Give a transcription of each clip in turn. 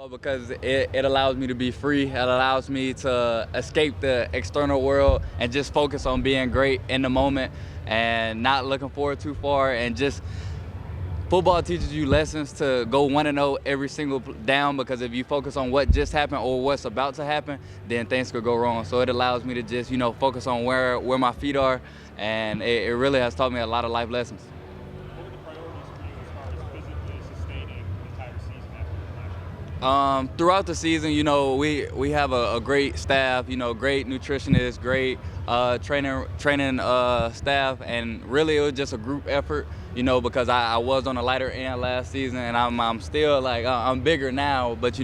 Because it allows me to be free. It allows me to escape the external world and just focus on being great in the moment and not looking forward too far. And just football teaches you lessons to go 1-0 every single down, because if you focus on what just happened or what's about to happen, then things could go wrong. So it allows me to just, focus on where my feet are, and it really has taught me a lot of life lessons. What were the priorities for you as far as physically sustaining the entire season after last year? Throughout the season, we have a great staff, great nutritionists, great training staff, and really it was just a group effort, because I was on the lighter end last season, and I'm still I'm bigger now, but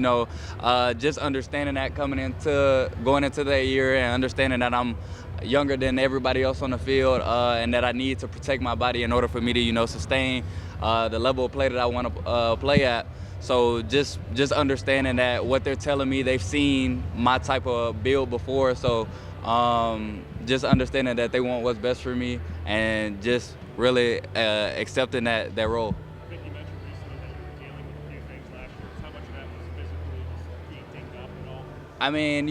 just understanding that going into that year, and understanding that I'm younger than everybody else on the field, and that I need to protect my body in order for me to sustain the level of play that I want to play at. So just understanding that what they're telling me, they've seen my type of build before. So just understanding that they want what's best for me, and just really accepting that role. I think you mentioned recently that you were dealing with a few things last year. How much of that was physically just being dinged up and all? I mean,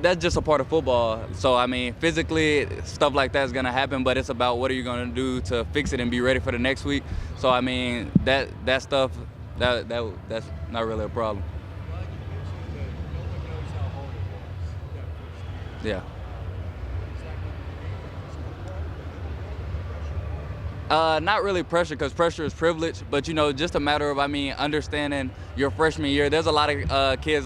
that's just a part of football. So, I mean, physically, stuff like that's going to happen, but it's about what are you going to do to fix it and be ready for the next week. So, I mean, that stuff, that's not really a problem. Well, you mentioned that no one knows how hard it was that first year. Yeah. Is that going to be some part pressure? Not really pressure, because pressure is privilege, but just a matter of, understanding your freshman year. There's a lot of kids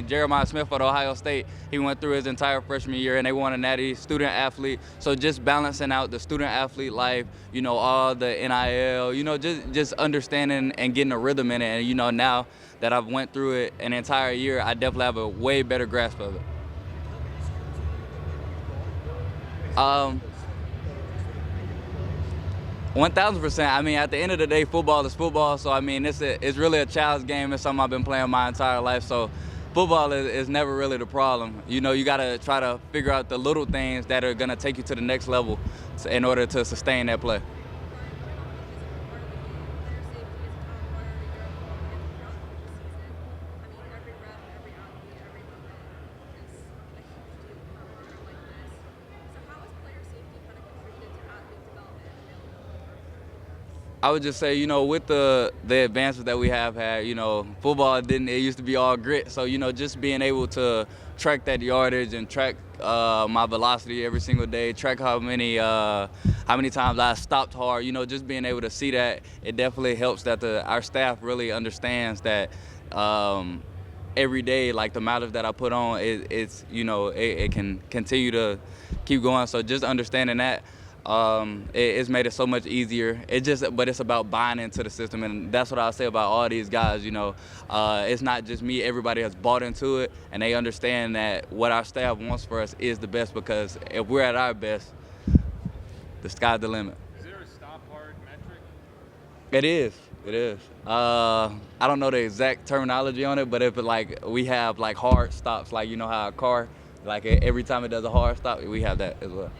Jeremiah Smith at Ohio State, he went through his entire freshman year and they won a natty, student athlete. So just balancing out the student athlete life, all the NIL, just understanding and getting a rhythm in it. And now that I've went through it an entire year, I definitely have a way better grasp of it. Um, 1000%. I mean, at the end of the day, football is football. So, I mean, it's really a child's game. It's something I've been playing my entire life. So, football is never really the problem. You got to try to figure out the little things that are going to take you to the next level in order to sustain that play. I would just say, with the advances that we have had, football it used to be all grit. So, just being able to track that yardage and track my velocity every single day, track how many times I stopped hard, just being able to see that, it definitely helps that our staff really understands that every day, the mileage that I put on, it can continue to keep going. So just understanding that, it's made it so much easier. But it's about buying into the system, and that's what I'll say about all these guys. It's not just me. Everybody has bought into it, and they understand that what our staff wants for us is the best. Because if we're at our best, the sky's the limit. Is there a stop hard metric? It is. It is. I don't know the exact terminology on it, but if we have hard stops, how a car, every time it does a hard stop, we have that as well.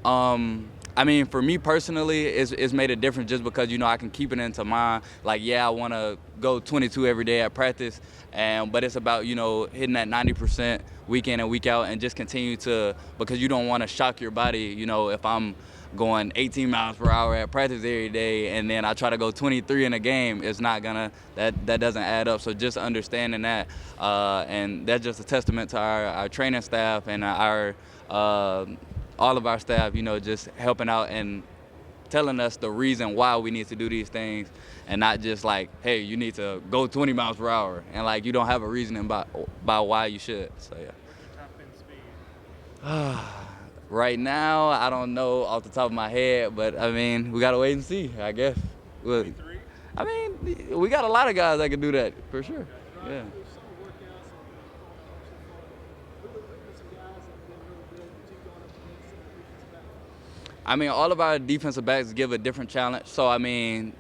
I mean, for me personally, it's made a difference just because, I can keep it into mind. I want to go 22 every day at practice, but it's about, hitting that 90% week in and week out, and just continue to, because you don't want to shock your body, if I'm going 18 miles per hour at practice every day and then I try to go 23 in a game, it's not gonna, that doesn't add up. So just understanding that, and that's just a testament to our training staff and our all of our staff, just helping out and telling us the reason why we need to do these things, and not just hey, you need to go 20 miles per hour, and you don't have a reasoning by why you should. So yeah. What's your top end speed? Right now, I don't know off the top of my head, but I mean, we gotta wait and see, I guess. 23? I mean, we got a lot of guys that can do that for sure. Yeah. I mean, all of our defensive backs give a different challenge. So, I mean,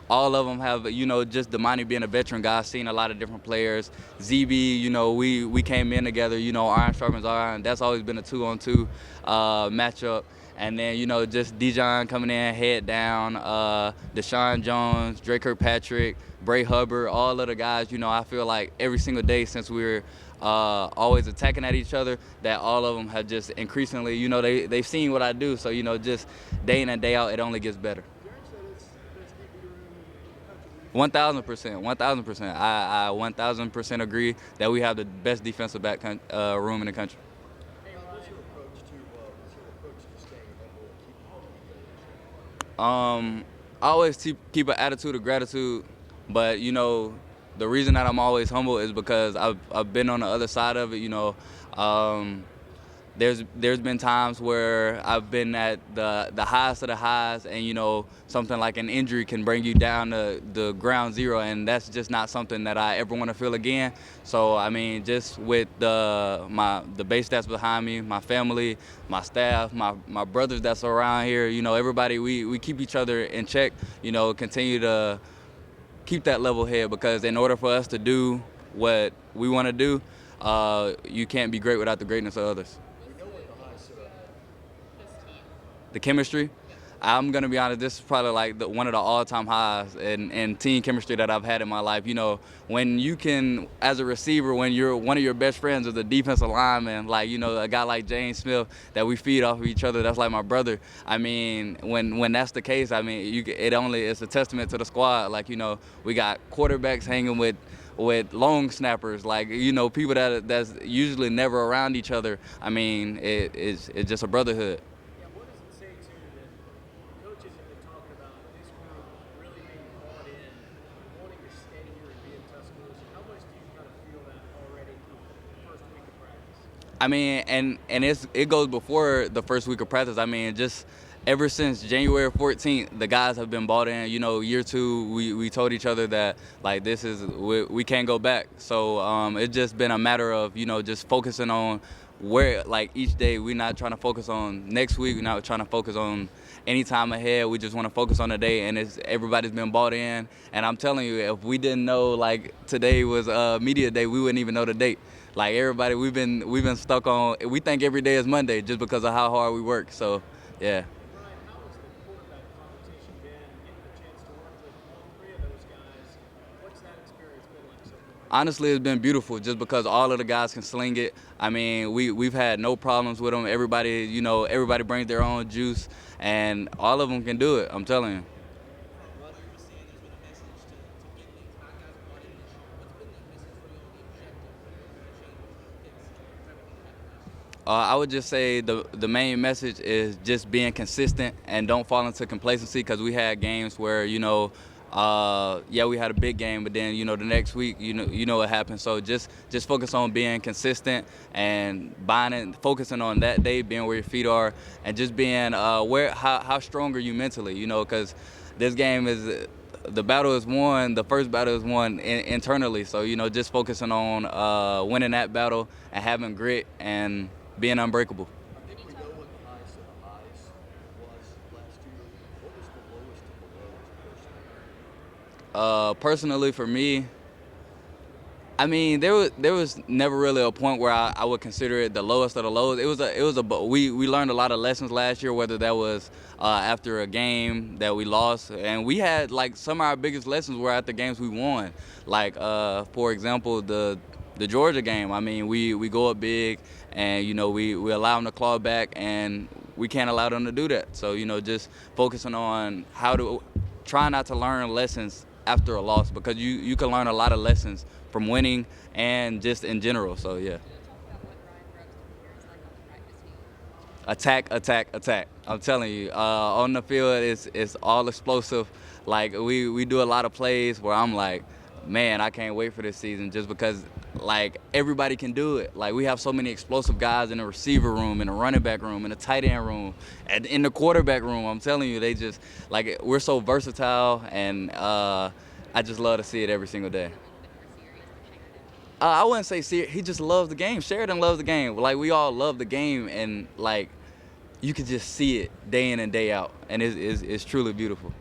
all of them have, just Damani being a veteran guy, seeing a lot of different players. ZB, we came in together, iron sharpens iron. That's always been a 2-on-2 matchup. And then, you know, just Dijon coming in, head down, Deshaun Jones, Dre Kirkpatrick, Bray Hubbard, all of the guys, you know, I feel like every single day since we were always attacking at each other, that all of them have just increasingly, you know, they've seen what I do. So, you know, just day in and day out, it only gets better. 1,000%, 1,000%. I 1,000% agree that we have the best defensive back room in the country. What's your approach to staying humble and keeping I always keep an attitude of gratitude, but you know, the reason that I'm always humble is because I've been on the other side of it. You know, there's been times where I've been at the highest of the highs, and you know, something like an injury can bring you down to the ground zero, and that's just not something that I ever want to feel again. So I mean, just with the base that's behind me, my family, my staff, my brothers that's around here, you know, everybody, we keep each other in check. You know, continue to keep that level head, because in order for us to do what we want to do, you can't be great without the greatness of others. The chemistry, I'm gonna be honest, this is probably like one of the all-time highs in team chemistry that I've had in my life. You know, when you can, as a receiver, when you're one of your best friends is a defensive lineman, like, you know, a guy like James Smith that we feed off of each other, that's like my brother. I mean, when that's the case, I mean, it's a testament to the squad. Like, you know, we got quarterbacks hanging with long snappers, like, you know, people that's usually never around each other. I mean, it's just a brotherhood. I mean, and it goes before the first week of practice. I mean, just ever since January 14th, the guys have been bought in. You know, year two, we told each other that, like, we can't go back. So it's just been a matter of, you know, just focusing on where, like, each day we're not trying to focus on next week. We're not trying to focus on any time ahead. We just want to focus on the day, and everybody's been bought in. And I'm telling you, if we didn't know, like, today was media day, we wouldn't even know the date. Like, everybody, we've been stuck on, we think every day is Monday just because of how hard we work. So, yeah. Ryan, how has the quarterback competition been? Getting the chance to work with all three of those guys, what's that experience been like so far? Honestly, it's been beautiful just because all of the guys can sling it. I mean, we've had no problems with them. Everybody, you know, everybody brings their own juice, and all of them can do it, I'm telling you. I would just say the main message is just being consistent and don't fall into complacency, because we had games where, you know, yeah, we had a big game, but then, you know, the next week, you know what happened. So just focus on being consistent and focusing on that day, being where your feet are, and just being how strong are you mentally, you know, because this game is, the battle is won, the first battle is won internally. So, you know, just focusing on winning that battle and having grit and being unbreakable. I think we know what the highest of the highs was last year. What was the lowest of the lows personally? Personally, for me, I mean, there was never really a point where I would consider it the lowest of the lows. We learned a lot of lessons last year, whether that was after a game that we lost, and we had, like, some of our biggest lessons were at the games we won. Like, for example, the Georgia game. I mean, we go up big, and, you know, we allow them to claw back, and we can't allow them to do that. So, you know, just focusing on how to try not to learn lessons after a loss, because you can learn a lot of lessons from winning and just in general. So, yeah. Attack, attack, attack. I'm telling you, on the field, it's all explosive. Like, we do a lot of plays where I'm like, man, I can't wait for this season, just because, like, everybody can do it. Like, we have so many explosive guys in the receiver room, in the running back room, in the tight end room, and in the quarterback room. I'm telling you, they just, like, we're so versatile, and I just love to see it every single day. I wouldn't say serious. He just loves the game. Sheridan loves the game. Like, we all love the game, and, like, you can just see it day in and day out, and it's truly beautiful.